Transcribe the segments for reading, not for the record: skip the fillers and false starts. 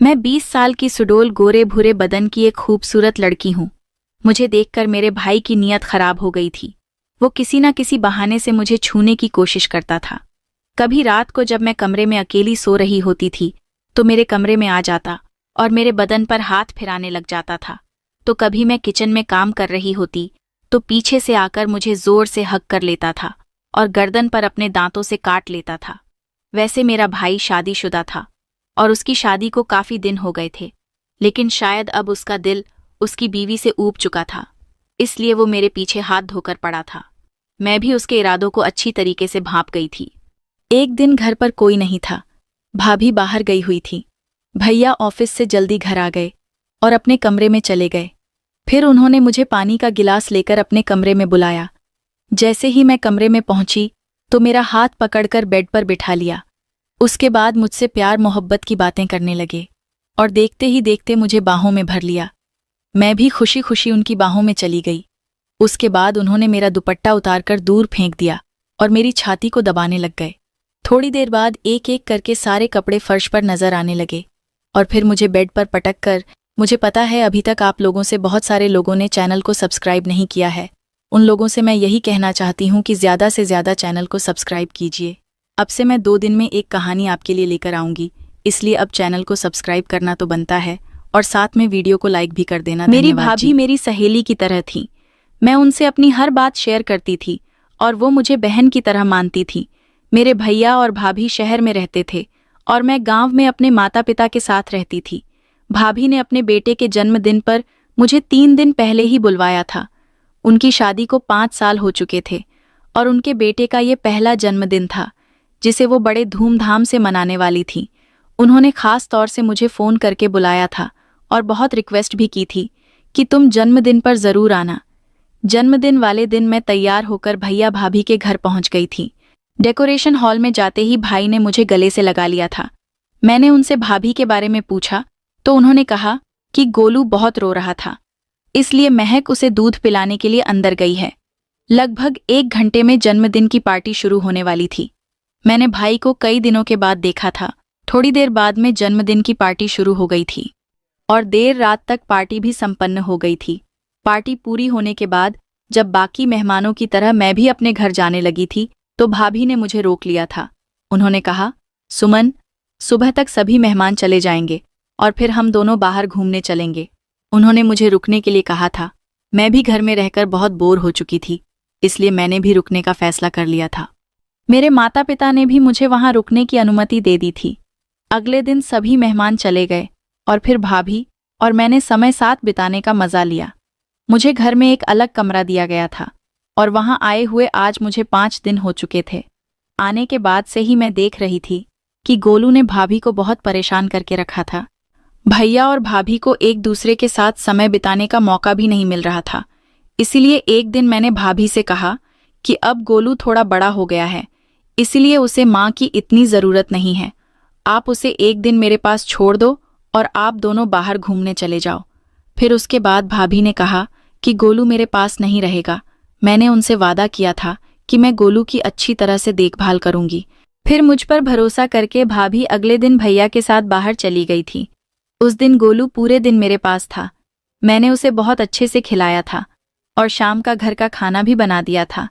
मैं 20 साल की सुडौल गोरे भूरे बदन की एक खूबसूरत लड़की हूँ। मुझे देखकर मेरे भाई की नीयत खराब हो गई थी। वो किसी न किसी बहाने से मुझे छूने की कोशिश करता था। कभी रात को जब मैं कमरे में अकेली सो रही होती थी तो मेरे कमरे में आ जाता और मेरे बदन पर हाथ फिराने लग जाता था। तो कभी मैं किचन में काम कर रही होती तो पीछे से आकर मुझे जोर से हक कर लेता था और गर्दन पर अपने दांतों से काट लेता था। वैसे मेरा भाई शादीशुदा था और उसकी शादी को काफी दिन हो गए थे, लेकिन शायद अब उसका दिल उसकी बीवी से ऊब चुका था, इसलिए वो मेरे पीछे हाथ धोकर पड़ा था। मैं भी उसके इरादों को अच्छी तरीके से भांप गई थी। एक दिन घर पर कोई नहीं था। भाभी बाहर गई हुई थी। भैया ऑफिस से जल्दी घर आ गए और अपने कमरे में चले गए। फिर उन्होंने मुझे पानी का गिलास लेकर अपने कमरे में बुलाया। जैसे ही मैं कमरे में पहुंची तो मेरा हाथ पकड़कर बेड पर बिठा लिया। उसके बाद मुझसे प्यार मोहब्बत की बातें करने लगे और देखते ही देखते मुझे बाहों में भर लिया। मैं भी खुशी खुशी उनकी बाहों में चली गई। उसके बाद उन्होंने मेरा दुपट्टा उतारकर दूर फेंक दिया और मेरी छाती को दबाने लग गए। थोड़ी देर बाद एक एक करके सारे कपड़े फर्श पर नजर आने लगे और फिर मुझे बेड पर पटक कर, मुझे पता है अभी तक आप लोगों से बहुत सारे लोगों ने चैनल को सब्सक्राइब नहीं किया है। उन लोगों से मैं यही कहना चाहती हूँ कि ज़्यादा से ज़्यादा चैनल को सब्सक्राइब कीजिए। अब से मैं 2 दिन में एक कहानी आपके लिए लेकर आऊँगी, इसलिए अब चैनल को सब्सक्राइब करना तो बनता है और साथ में वीडियो को लाइक भी कर देना। मेरी भाभी मेरी सहेली की तरह थी। मैं उनसे अपनी हर बात शेयर करती थी और वो मुझे बहन की तरह मानती थी। मेरे भैया और भाभी शहर में रहते थे और मैं गांव में अपने माता पिता के साथ रहती थी। भाभी ने अपने बेटे के जन्मदिन पर मुझे 3 दिन पहले ही बुलवाया था। उनकी शादी को 5 साल हो चुके थे और उनके बेटे का ये पहला जन्मदिन था जिसे वो बड़े धूमधाम से मनाने वाली थी। उन्होंने खास तौर से मुझे फ़ोन करके बुलाया था और बहुत रिक्वेस्ट भी की थी कि तुम जन्मदिन पर ज़रूर आना। जन्मदिन वाले दिन मैं तैयार होकर भैया भाभी के घर पहुंच गई थी। डेकोरेशन हॉल में जाते ही भाई ने मुझे गले से लगा लिया था। मैंने उनसे भाभी के बारे में पूछा तो उन्होंने कहा कि गोलू बहुत रो रहा था, इसलिए महक उसे दूध पिलाने के लिए अंदर गई है। लगभग 1 घंटे में जन्मदिन की पार्टी शुरू होने वाली थी। मैंने भाई को कई दिनों के बाद देखा था। थोड़ी देर बाद में जन्मदिन की पार्टी शुरू हो गई थी और देर रात तक पार्टी भी संपन्न हो गई थी। पार्टी पूरी होने के बाद जब बाकी मेहमानों की तरह मैं भी अपने घर जाने लगी थी तो भाभी ने मुझे रोक लिया था। उन्होंने कहा, सुमन, सुबह तक सभी मेहमान चले जाएंगे और फिर हम दोनों बाहर घूमने चलेंगे। उन्होंने मुझे रुकने के लिए कहा था। मैं भी घर में रहकर बहुत बोर हो चुकी थी, इसलिए मैंने भी रुकने का फैसला कर लिया था। मेरे माता पिता ने भी मुझे वहां रुकने की अनुमति दे दी थी। अगले दिन सभी मेहमान चले गए और फिर भाभी और मैंने समय साथ बिताने का मजा लिया। मुझे घर में एक अलग कमरा दिया गया था और वहां आए हुए आज मुझे 5 दिन हो चुके थे। आने के बाद से ही मैं देख रही थी कि गोलू ने भाभी को बहुत परेशान करके रखा था। भैया और भाभी को एक दूसरे के साथ समय बिताने का मौका भी नहीं मिल रहा था। इसीलिए एक दिन मैंने भाभी से कहा कि अब गोलू थोड़ा बड़ा हो गया है, इसलिए उसे माँ की इतनी ज़रूरत नहीं है। आप उसे एक दिन मेरे पास छोड़ दो और आप दोनों बाहर घूमने चले जाओ। फिर उसके बाद भाभी ने कहा कि गोलू मेरे पास नहीं रहेगा। मैंने उनसे वादा किया था कि मैं गोलू की अच्छी तरह से देखभाल करूंगी। फिर मुझ पर भरोसा करके भाभी अगले दिन भैया के साथ बाहर चली गई थी। उस दिन गोलू पूरे दिन मेरे पास था। मैंने उसे बहुत अच्छे से खिलाया था और शाम का घर का खाना भी बना दिया था।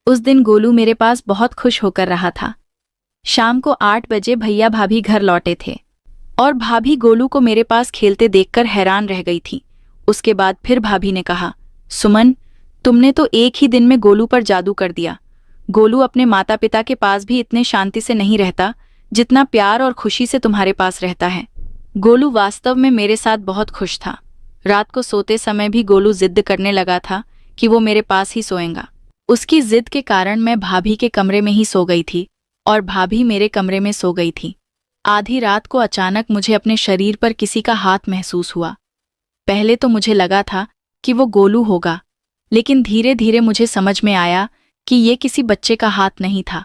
उस दिन गोलू मेरे पास बहुत खुश होकर रहा था। शाम को 8 बजे भैया भाभी घर लौटे थे और भाभी गोलू को मेरे पास खेलते देखकर हैरान रह गई थी। उसके बाद फिर भाभी ने कहा, सुमन, तुमने तो एक ही दिन में गोलू पर जादू कर दिया। गोलू अपने माता पिता के पास भी इतने शांति से नहीं रहता जितना प्यार और खुशी से तुम्हारे पास रहता है। गोलू वास्तव में मेरे साथ बहुत खुश था। रात को सोते समय भी गोलू जिद करने लगा था कि वो मेरे पास ही सोएगा। उसकी जिद के कारण मैं भाभी के कमरे में ही सो गई थी और भाभी मेरे कमरे में सो गई थी। आधी रात को अचानक मुझे अपने शरीर पर किसी का हाथ महसूस हुआ। पहले तो मुझे लगा था कि वो गोलू होगा, लेकिन धीरे धीरे मुझे समझ में आया कि ये किसी बच्चे का हाथ नहीं था,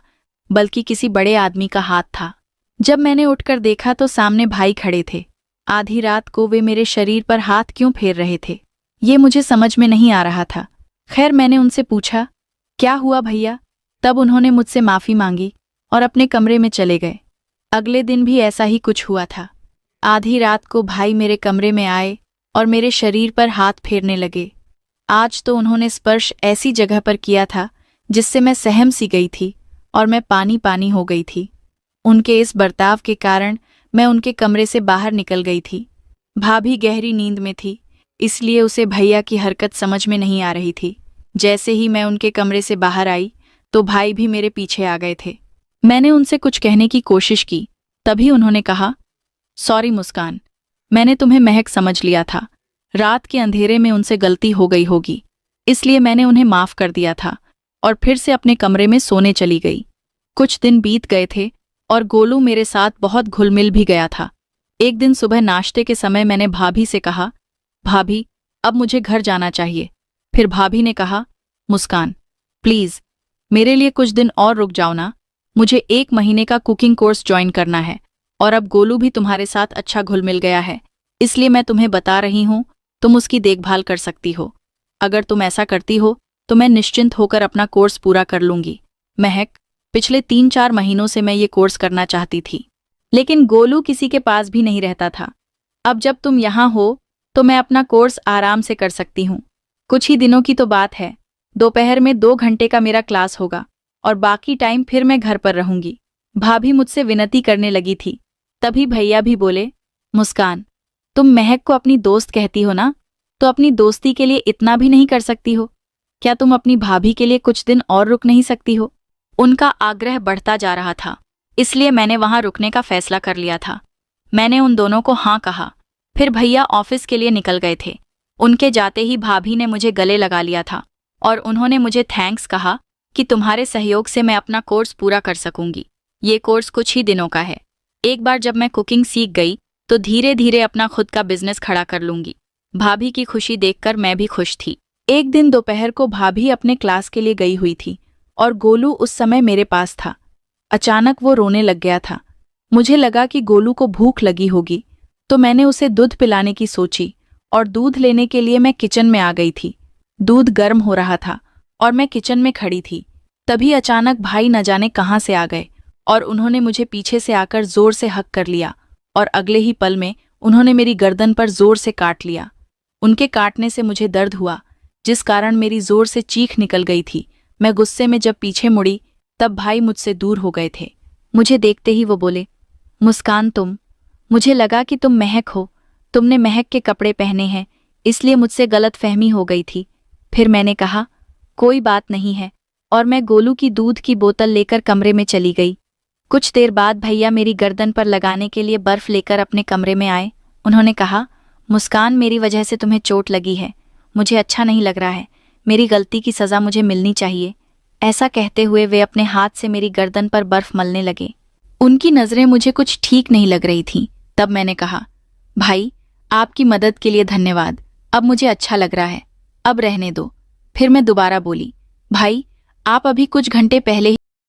बल्कि किसी बड़े आदमी का हाथ था। जब मैंने उठकर देखा तो सामने भाई खड़े थे। आधी रात को वे मेरे शरीर पर हाथ क्यों फेर रहे थे, ये मुझे समझ में नहीं आ रहा था। खैर, मैंने उनसे पूछा, क्या हुआ भैया? तब उन्होंने मुझसे माफ़ी मांगी और अपने कमरे में चले गए। अगले दिन भी ऐसा ही कुछ हुआ था। आधी रात को भाई मेरे कमरे में आए और मेरे शरीर पर हाथ फेरने लगे। आज तो उन्होंने स्पर्श ऐसी जगह पर किया था जिससे मैं सहम सी गई थी और मैं पानी पानी हो गई थी। उनके इस बर्ताव के कारण मैं उनके कमरे से बाहर निकल गई थी। भाभी गहरी नींद में थी, इसलिए उसे भैया की हरकत समझ में नहीं आ रही थी। जैसे ही मैं उनके कमरे से बाहर आई तो भाई भी मेरे पीछे आ गए थे। मैंने उनसे कुछ कहने की कोशिश की, तभी उन्होंने कहा, सॉरी मुस्कान, मैंने तुम्हें महक समझ लिया था। रात के अंधेरे में उनसे गलती हो गई होगी, इसलिए मैंने उन्हें माफ कर दिया था और फिर से अपने कमरे में सोने चली गई। कुछ दिन बीत गए थे और गोलू मेरे साथ बहुत घुल मिल भी गया था। एक दिन सुबह नाश्ते के समय मैंने भाभी से कहा, भाभी अब मुझे घर जाना चाहिए। फिर भाभी ने कहा, मुस्कान प्लीज मेरे लिए कुछ दिन और रुक जाओ ना, मुझे 1 महीने का कुकिंग कोर्स ज्वाइन करना है और अब गोलू भी तुम्हारे साथ अच्छा घुल मिल गया है, इसलिए मैं तुम्हें बता रही हूँ, तुम उसकी देखभाल कर सकती हो। अगर तुम ऐसा करती हो तो मैं निश्चिंत होकर अपना कोर्स पूरा कर लूंगी। महक, पिछले 3-4 महीनों से मैं ये कोर्स करना चाहती थी, लेकिन गोलू किसी के पास भी नहीं रहता था। अब जब तुम यहाँ हो तो मैं अपना कोर्स आराम से कर सकती हूँ। कुछ ही दिनों की तो बात है, दोपहर में 2 घंटे का मेरा क्लास होगा और बाकी टाइम फिर मैं घर पर रहूंगी। भाभी मुझसे विनती करने लगी थी। तभी भैया भी बोले, मुस्कान तुम महक को अपनी दोस्त कहती हो ना, तो अपनी दोस्ती के लिए इतना भी नहीं कर सकती हो? क्या तुम अपनी भाभी के लिए कुछ दिन और रुक नहीं सकती हो? उनका आग्रह बढ़ता जा रहा था, इसलिए मैंने वहां रुकने का फैसला कर लिया था। मैंने उन दोनों को हाँ कहा। फिर भैया ऑफिस के लिए निकल गए थे। उनके जाते ही भाभी ने मुझे गले लगा लिया था और उन्होंने मुझे थैंक्स कहा कि तुम्हारे सहयोग से मैं अपना कोर्स पूरा कर सकूंगी। ये कोर्स कुछ ही दिनों का है। एक बार जब मैं कुकिंग सीख गई तो धीरे धीरे अपना खुद का बिजनेस खड़ा कर लूंगी। भाभी की खुशी देखकर मैं भी खुश थी। एक दिन दोपहर को भाभी अपने क्लास के लिए गई हुई थी और गोलू उस समय मेरे पास था। अचानक वो रोने लग गया था। मुझे लगा कि गोलू को भूख लगी होगी, तो मैंने उसे दूध पिलाने की सोची और दूध लेने के लिए मैं किचन में आ गई थी। दूध गर्म हो रहा था और मैं किचन में खड़ी थी। तभी अचानक भाई न जाने कहाँ से आ गए और उन्होंने मुझे पीछे से आकर जोर से हक कर लिया और अगले ही पल में उन्होंने मेरी गर्दन पर जोर से काट लिया। उनके काटने से मुझे दर्द हुआ, जिस कारण मेरी जोर से चीख निकल गई थी। मैं गुस्से में जब पीछे मुड़ी तब भाई मुझसे दूर हो गए थे। मुझे देखते ही वो बोले, मुस्कान मुझे लगा कि तुम महक हो, तुमने महक के कपड़े पहने हैं, इसलिए मुझसे गलतफहमी हो गई थी। फिर मैंने कहा, कोई बात नहीं है, और मैं गोलू की दूध की बोतल लेकर कमरे में चली गई। कुछ देर बाद भैया मेरी गर्दन पर लगाने के लिए बर्फ लेकर अपने कमरे में आए। उन्होंने कहा, मुस्कान मेरी वजह से तुम्हें चोट लगी है, मुझे अच्छा नहीं लग रहा है, मेरी गलती की सज़ा मुझे मिलनी चाहिए। ऐसा कहते हुए वे अपने हाथ से मेरी गर्दन पर बर्फ मलने लगे। उनकी नज़रें मुझे कुछ ठीक नहीं लग रही थीं। तब मैंने कहा, भाई आपकी मदद के लिए धन्यवाद, अब मुझे अच्छा लग रहा है, अब रहने दो। फिर मैं दोबारा बोली, भाई आप अभी कुछ घंटे पहले ही